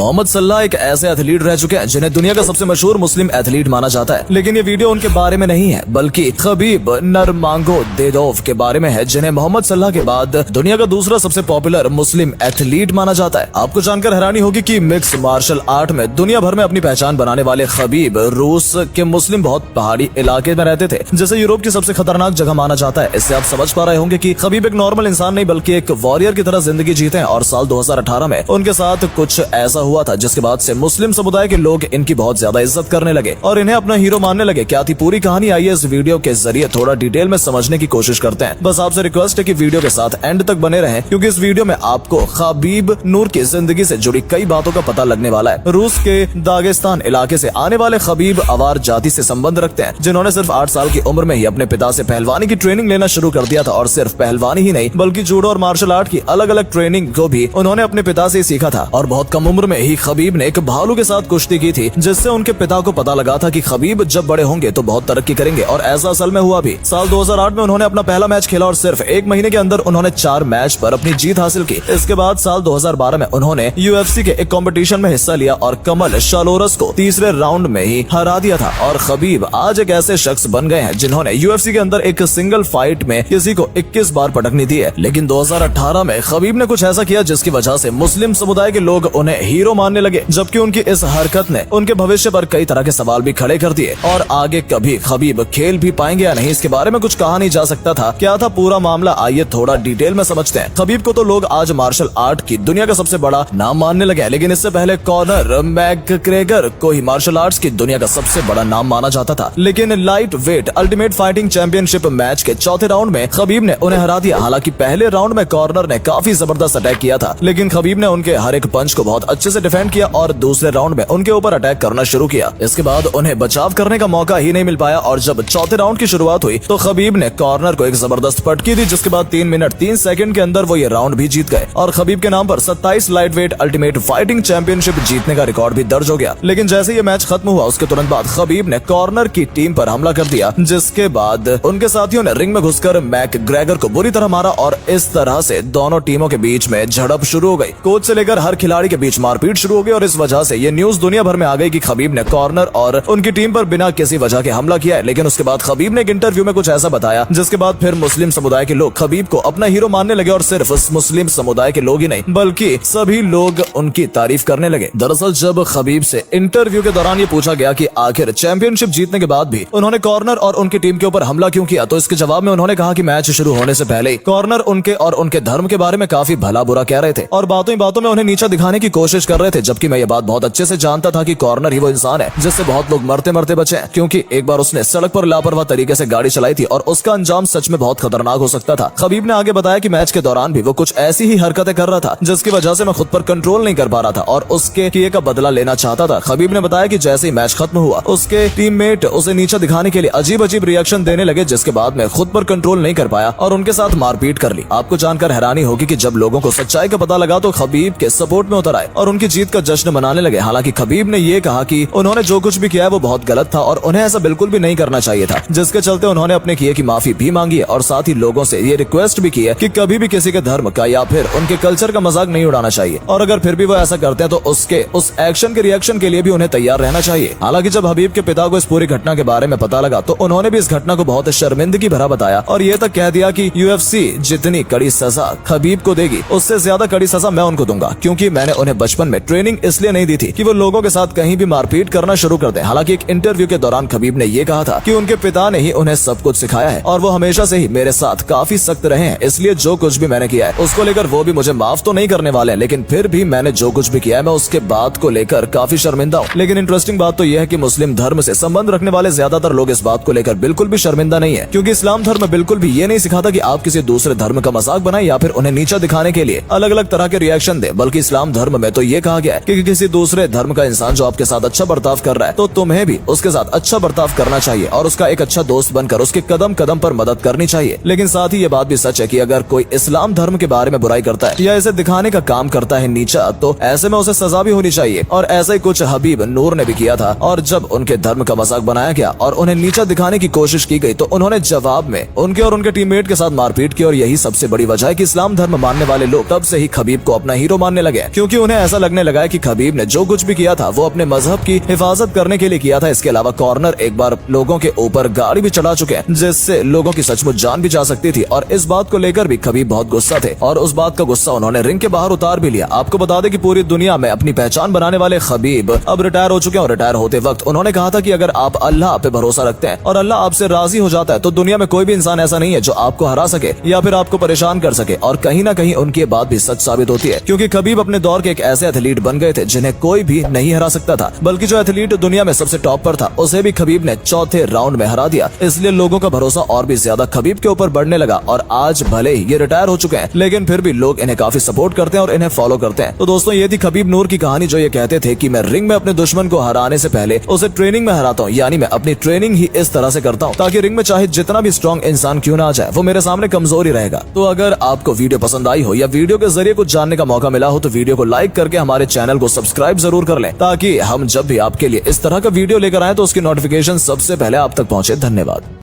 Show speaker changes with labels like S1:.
S1: मोहम्मद सल्लाह एक ऐसे एथलीट रह चुके हैं जिन्हें दुनिया का सबसे मशहूर मुस्लिम एथलीट माना जाता है, लेकिन ये वीडियो उनके बारे में नहीं है बल्कि खबीब नरमागोमedov के बारे में है, जिन्हें मोहम्मद सल्लाह के बाद दुनिया का दूसरा सबसे पॉपुलर मुस्लिम एथलीट माना जाता है। आपको जानकर हैरानी होगी कि मिक्स मार्शल आर्ट में दुनिया भर में अपनी पहचान बनाने वाले खबीब रूस के मुस्लिम बहुत पहाड़ी इलाके में रहते थे, जिसे यूरोप की सबसे खतरनाक जगह माना जाता है। इससे आप समझ पा रहे होंगे कि खबीब एक नॉर्मल इंसान नहीं बल्कि एक वॉरियर की तरह जिंदगी जीते हैं। और साल 2018 में उनके साथ कुछ ऐसा हुआ था जिसके बाद से मुस्लिम समुदाय के लोग इनकी बहुत ज्यादा इज्जत करने लगे और इन्हें अपना हीरो मानने लगे। क्या थी पूरी कहानी, आइए इस वीडियो के जरिए थोड़ा डिटेल में समझने की कोशिश करते हैं। बस आपसे रिक्वेस्ट है कि वीडियो के साथ एंड तक बने रहें, क्योंकि इस वीडियो में आपको खबीब नूर की जिंदगी से जुड़ी कई बातों का पता लगने वाला है। रूस के दागिस्तान इलाके से आने वाले खबीब अवार जाति से संबंध रखते हैं, जिन्होंने सिर्फ 8 साल की उम्र में ही अपने पिता से पहलवानी की ट्रेनिंग लेना शुरू कर दिया था। और सिर्फ पहलवानी ही नहीं बल्कि जूडो और मार्शल आर्ट की अलग अलग ट्रेनिंग को भी उन्होंने अपने पिता से सीखा था। और बहुत कम उम्र में ही खबीब ने एक भालू के साथ कुश्ती की थी, जिससे उनके पिता को पता लगा था कि खबीब जब बड़े होंगे तो बहुत तरक्की करेंगे, और ऐसा असल में हुआ भी। साल 2008 में उन्होंने अपना पहला मैच खेला और सिर्फ 1 महीने के अंदर उन्होंने 4 मैच पर अपनी जीत हासिल की। इसके बाद साल 2012 में उन्होंने UFC के एक कंपटीशन में हिस्सा लिया और कमल शालोरस को तीसरे राउंड में ही हरा दिया था। और खबीब आज एक ऐसे शख्स बन गए हैं जिन्होंने UFC के अंदर एक सिंगल फाइट में किसी को 21 बार पटकनी दी है। लेकिन 2018 में खबीब ने कुछ ऐसा किया जिसकी वजह से मुस्लिम समुदाय के लोग उन्हें हीरो मानने लगे, जबकि उनकी इस हरकत ने उनके भविष्य पर कई तरह के सवाल भी खड़े कर दिए। और आगे कभी खबीब खेल भी पाएंगे या नहीं, इसके बारे में कुछ कहा नहीं जा सकता था। क्या था पूरा मामला, आइए थोड़ा डिटेल में समझते हैं। खबीब को तो लोग आज मार्शल आर्ट की दुनिया का सबसे बड़ा नाम मानने लगे, लेकिन इससे पहले कॉनर मैकग्रेगर को ही मार्शल आर्ट्स की दुनिया का सबसे बड़ा नाम माना जाता था। लेकिन light weight ultimate fighting championship match के चौथे राउंड में खबीब ने उन्हें हरा दिया। हालांकि पहले राउंड में कॉर्नर ने काफी जबरदस्त अटैक किया था, लेकिन खबीब ने उनके हर एक पंच को बहुत अच्छे से डिफेंड किया और दूसरे राउंड में उनके ऊपर अटैक करना शुरू किया। इसके बाद उन्हें बचाव करने का मौका ही नहीं मिल पाया और जब चौथे राउंड की शुरुआत हुई तो खबीब ने कॉर्नर को एक जबरदस्त पटकी दी, जिसके बाद 3 मिनट 3 सेकंड के अंदर वो ये राउंड भी जीत गए और खबीब के नाम पर 27 light weight ultimate fighting championship जीतने का रिकॉर्ड भी दर्ज हो गया। लेकिन जैसे ये मैच खत्म हुआ उसके तुरंत बाद खबीब ने कॉर्नर की टीम पर हमला कर दिया, जिसके बाद उनके साथियों ने रिंग में घुसकर मैकग्रेगर को बुरी तरह मारा और इस तरह से दोनों टीमों के बीच में झड़प शुरू हो गई। कोच से लेकर हर खिलाड़ी के बीच मारपीट शुरू हो गई और इस वजह से ये न्यूज दुनिया भर में आ गई कि खबीब ने कॉर्नर और उनकी टीम पर बिना किसी वजह के हमला किया है। लेकिन उसके बाद खबीब ने एक इंटरव्यू में कुछ ऐसा बताया जिसके बाद फिर मुस्लिम समुदाय के लोग खबीब को अपना हीरो मानने लगे और सिर्फ मुस्लिम समुदाय के लोग ही नहीं बल्कि सभी लोग उनकी तारीफ करने लगे। दरअसल जब खबीब से इंटरव्यू के दौरान ये पूछा गया कि आखिर चैंपियनशिप जीतने के बाद भी उन्होंने कॉर्नर और उनकी टीम के ऊपर हमला क्यों किया, तो इसके जवाब में उन्होंने कहा कि मैच शुरू होने से पहले ही कॉर्नर उनके और उनके धर्म के बारे में काफी भला बुरा कह रहे थे और बातों ही बातों में उन्हें नीचा दिखाने की कोशिश कर रहे थे, जबकि मैं ये बात बहुत अच्छे से जानता था कि कॉर्नर ही वो इंसान है जिससे बहुत लोग मरते मरते बचे, क्योंकि एक बार उसने सड़क पर लापरवाह तरीके से गाड़ी चलाई थी और उसका अंजाम सच में बहुत खतरनाक हो सकता था। खबीब ने आगे बताया कि मैच के दौरान भी वो कुछ ऐसी ही हरकतें कर रहा था जिसकी वजह से मैं खुद पर कंट्रोल नहीं कर पा रहा था और उसके किए का बदला लेना चाहता था। खबीब ने बताया कि जैसे ही मैच खत्म हुआ उसके टीममेट उसे नीचा दिखाने के लिए अजीब अजीब रिएक्शन देने लगे, जिसके बाद मैं खुद पर कंट्रोल नहीं कर पाया और उनके साथ मारपीट कर ली। आपको जानकर हैरानी होगी कि जब लोगों को सच्चाई का पता लगा तो खबीब के सपोर्ट में उतर आए और उनकी जीत का जश्न मनाने लगे। हालांकि खबीब ने ये कहा कि उन्होंने जो कुछ भी किया है वो बहुत गलत था और उन्हें ऐसा बिल्कुल भी नहीं करना चाहिए था, जिसके चलते उन्होंने अपने किए की माफी भी मांगी है और साथ ही लोगों से ये रिक्वेस्ट भी की है कि कभी भी किसी के धर्म का या फिर उनके कल्चर का मजाक नहीं उड़ाना चाहिए और अगर फिर भी वो ऐसा करते हैं तो उसके उस एक्शन के रिएक्शन के लिए भी उन्हें तैयार रहना चाहिए। हालांकि जब हबीब के पिता को इस पूरी घटना के बारे में पता लगा तो उन्होंने भी इस घटना को बहुत शर्मिंदगी भरा बताया और ये तक कह दिया कि UFC जितनी कड़ी सजा खबीब को देगी उससे ज्यादा कड़ी सजा मैं उनको दूंगा, क्योंकि मैंने उन्हें बचपन में ट्रेनिंग इसलिए नहीं दी थी कि वो लोगों के साथ कहीं भी मारपीट करना शुरू कर दें। हालांकि एक इंटरव्यू के दौरान खबीब ने ये कहा था कि उनके पिता ने ही उन्हें सब कुछ सिखाया है और वो हमेशा से ही मेरे साथ काफी सख्त रहे हैं, इसलिए जो कुछ भी मैंने किया है उसको लेकर वो भी मुझे माफ तो नहीं करने वाले हैं, लेकिन फिर भी मैंने जो कुछ भी किया है मैं उसके बात को लेकर काफी शर्मिंदा हूँ। लेकिन इंटरेस्टिंग बात तो यह है कि मुस्लिम धर्म से संबंध रखने वाले ज्यादातर लोग इस बात को लेकर बिल्कुल भी शर्मिंदा नहीं है, क्योंकि इस्लाम धर्म बिल्कुल भी ये नहीं सिखाता कि आप किसी दूसरे धर्म का मजाक बनाएं या फिर उन्हें नीचा दिखाने के लिए अलग अलग तरह के रिएक्शन दे, बल्कि इस्लाम धर्म में तो ये कहा गया है कि किसी दूसरे धर्म का इंसान जो आपके साथ अच्छा बर्ताव कर रहा है तो तुम्हें भी उसके साथ अच्छा बर्ताव करना चाहिए और उसका एक अच्छा दोस्त बनकर उसके कदम कदम पर मदद करनी चाहिए। लेकिन साथ ही ये बात भी सच है कि अगर कोई इस्लाम धर्म के बारे में बुराई करता है या इसे दिखाने का काम करता है नीचा, तो ऐसे में उसे सजा भी होनी चाहिए और ऐसा ही कुछ हबीब नूर ने भी किया था। और जब उनके धर्म का मजाक बनाया गया और उन्हें नीचा दिखाने की कोशिश की गई तो उन्होंने जवाब में उनके और उनके टीममेट के साथ मारपीट की और यही सबसे बड़ी वजह है कि इस्लाम धर्म मानने वाले लोग तब से ही खबीब को अपना हीरो मानने लगे, क्योंकि उन्हें ऐसा लगने करने लगा है कि खबीब ने जो कुछ भी किया था वो अपने मजहब की हिफाजत करने के लिए किया था। इसके अलावा कॉर्नर एक बार लोगों के ऊपर गाड़ी भी चढ़ा चुके हैं, जिससे लोगों की सचमुच जान भी जा सकती थी। और इस बात को लेकर भी खबीब बहुत गुस्सा थे और उस बात का गुस्सा उन्होंने रिंग के बाहर उतार भी लिया। आपको बता दें कि पूरी दुनिया में अपनी पहचान बनाने वाले खबीब अब रिटायर हो चुके हैं और रिटायर होते वक्त उन्होंने कहा था कि अगर आप अल्लाह पे भरोसा रखते हैं और अल्लाह आपसे राजी हो जाता है तो दुनिया में कोई भी इंसान ऐसा नहीं है जो आपको हरा सके या फिर आपको परेशान कर सके। और कहीं ना कहीं उनकी ये बात भी सच साबित होती है, क्योंकि खबीब अपने दौर के एक ऐसे एथलीट बन गए थे जिन्हें कोई भी नहीं हरा सकता था। बल्कि जो एथलीट दुनिया में सबसे टॉप पर था उसे भी खबीब ने चौथे राउंड में हरा दिया। इसलिए लोगों का भरोसा और भी ज्यादा खबीब के ऊपर बढ़ने लगा और आज भले ही ये रिटायर हो चुके हैं लेकिन फिर भी लोग इन्हें काफी सपोर्ट करते हैं और इन्हें फॉलो करते हैं। तो दोस्तों ये थी खबीब नूर की कहानी, जो ये कहते थे कि मैं रिंग में अपने दुश्मन को हराने से पहले उसे ट्रेनिंग में हराता हूँ, यानी मैं अपनी ट्रेनिंग ही इस तरह से करता हूँ ताकि रिंग में चाहे जितना भी स्ट्रॉन्ग इंसान क्यों ना आ जाए वो मेरे सामने कमजोर ही रहेगा। तो अगर आपको वीडियो पसंद आई हो या वीडियो के जरिए कुछ जानने का मौका मिला हो तो वीडियो को लाइक करके हमारे चैनल को सब्सक्राइब जरूर कर लें, ताकि हम जब भी आपके लिए इस तरह का वीडियो लेकर आए तो उसकी नोटिफिकेशन सबसे पहले आप तक पहुंचे। धन्यवाद।